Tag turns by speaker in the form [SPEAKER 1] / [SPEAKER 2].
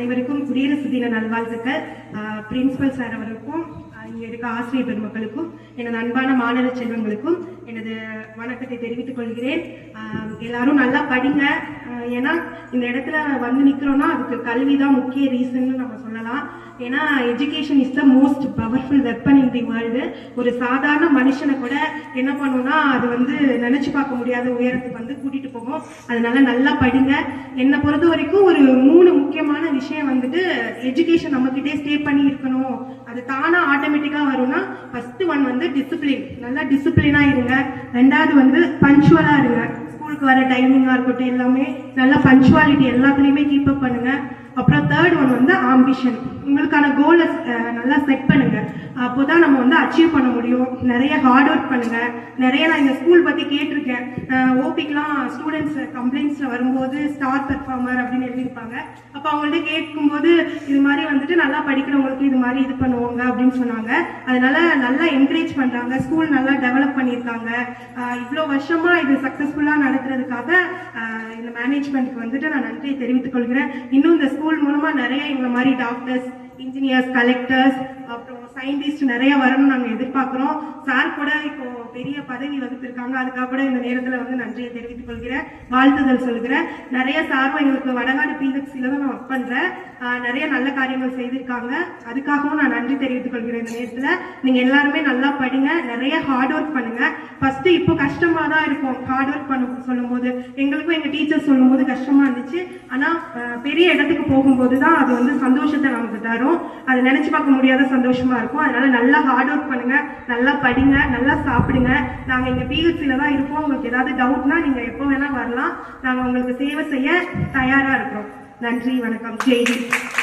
[SPEAKER 1] அனைவருக்கும் குடியரசு தின நல்வாழ்த்துக்கள். பிரின்சிபல் சார் அவர்களுக்கும் இங்கே இருக்க ஆசிரியர் பெருமக்களுக்கும் எனது அன்பான மாணவ செல்வங்களுக்கும் எனது வணக்கத்தை தெரிவித்துக் கொள்கிறேன். எல்லாரும் நல்லா படிங்க. ஏன்னா இந்த இடத்துல வந்து நிற்கிறோன்னா அதுக்கு கல்வி தான் முக்கிய ரீசன் நம்ம சொல்லலாம். ஏன்னா education is the most powerful weapon in the world. ஒரு சாதாரண மனுஷனை கூட என்ன பண்ணுன்னா அது வந்து நினைச்சு பார்க்க முடியாத உயரத்துக்கு வந்து கூட்டிட்டு போகும். அதனால நல்லா படிங்க. என்னை பொறுத்த வரைக்கும் ஒரு 3 முக்கியமான விஷயம் வந்துட்டு எஜுகேஷன் நம்மகிட்டே ஸ்டே பண்ணி இருக்கணும். அது தானா ஆட்டோமேட்டிக்கா வரும்னா ஃபர்ஸ்ட் ஒன் வந்து டிசிப்ளின். நல்லா டிசிப்ளினா இருங்க. 2வது வந்து பஞ்சுவலா இருங்க. ஸ்கூலுக்கு வர டைமிங்கா இருக்கட்டும் எல்லாமே நல்லா பஞ்சுவாலிட்டி எல்லாத்துலயுமே கீப் அப் பண்ணுங்க. அப்புறம் 3rd ஒன் வந்து ஆம்பிஷன். உங்களுக்கான கோலை நல்லா செட் பண்ணுங்க. அப்போதான் நம்ம வந்து அச்சீவ் பண்ண முடியும். நிறைய ஹார்ட் ஒர்க் பண்ணுங்க. நிறைய நான் இந்த ஸ்கூல் பத்தி கேட்டிருக்கேன். ஓபிக்கெல்லாம் ஸ்டூடெண்ட்ஸ் கம்ப்ளைண்ட்ஸ்ல வரும்போது ஸ்டார் பெர்ஃபார்மர் அப்படின்னு எழுதியிருப்பாங்க. அப்போ அவங்கள்ட்ட கேட்கும்போது இது மாதிரி வந்துட்டு நல்லா படிக்கிறவங்களுக்கு இது மாதிரி இது பண்ணுவாங்க அப்படின்னு சொன்னாங்க. அதனால நல்லா என்கரேஜ் பண்றாங்க. ஸ்கூல் நல்லா டெவலப் பண்ணியிருக்காங்க. இவ்வளோ வருஷமா இது சக்சஸ்ஃபுல்லா நடத்துறதுக்காக இந்த மேனேஜ்மெண்ட்டுக்கு வந்துட்டு நான் நன்றியை தெரிவித்துக் கொள்கிறேன். இன்னும் இந்த ஸ்கூல் மூலமா நிறைய எங்களை மாதிரி டாக்டர்ஸ், இன்ஜினியர்ஸ், கலெக்டர்ஸ், அப்புறம் சயின்டிஸ்ட் நிறைய வரணும்னு நாங்கள் எதிர்பார்க்குறோம். சார் கூட இப்போ பெரிய பதவி வகுத்திருக்காங்க. அதுக்காக கூட இந்த நேரத்தில் வந்து நன்றியை தெரிவித்துக் கொள்கிறேன், வாழ்த்துதல் சொல்கிறேன். நிறைய சார்பு எங்களுக்கு வடநாடு பிஹெச்சியில் தான் நான் ஒர்க் பண்ணுறேன். நிறைய நல்ல காரியங்கள் செய்திருக்காங்க. அதுக்காகவும் நான் நன்றி தெரிவித்துக் கொள்கிறேன். இந்த நேரத்தில் நீங்கள் எல்லாருமே நல்லா படிங்க. நிறைய ஹார்ட் ஒர்க் பண்ணுங்க. ஃபர்ஸ்ட் இப்போ கஷ்டமாக தான் இருக்கும் ஹார்ட் ஒர்க் பண்ண சொல்லும் போது. எங்களுக்கும் எங்கள் டீச்சர்ஸ் சொல்லும் போது கஷ்டமா இருந்துச்சு. ஆனால் பெரிய இடத்துக்கு போகும்போது தான் அது வந்து சந்தோஷத்தை நமக்கு தரும். அதை நினைச்சு பார்க்க முடியாத சந்தோஷமா இருக்கும். அதனால நல்லா ஹார்ட் ஒர்க் பண்ணுங்க, நல்லா படிங்க, நல்லா சாப்பிடுங்க. நாங்க இங்க பிஹெச்சில தான் இருப்போம். உங்களுக்கு ஏதாவது டவுட்னா நீங்க எப்போ வேணா வரலாம். நாங்க உங்களுக்கு சேவை செய்ய தயாரா இருக்கிறோம். நன்றி, வணக்கம், ஜெய் ஹிந்த்.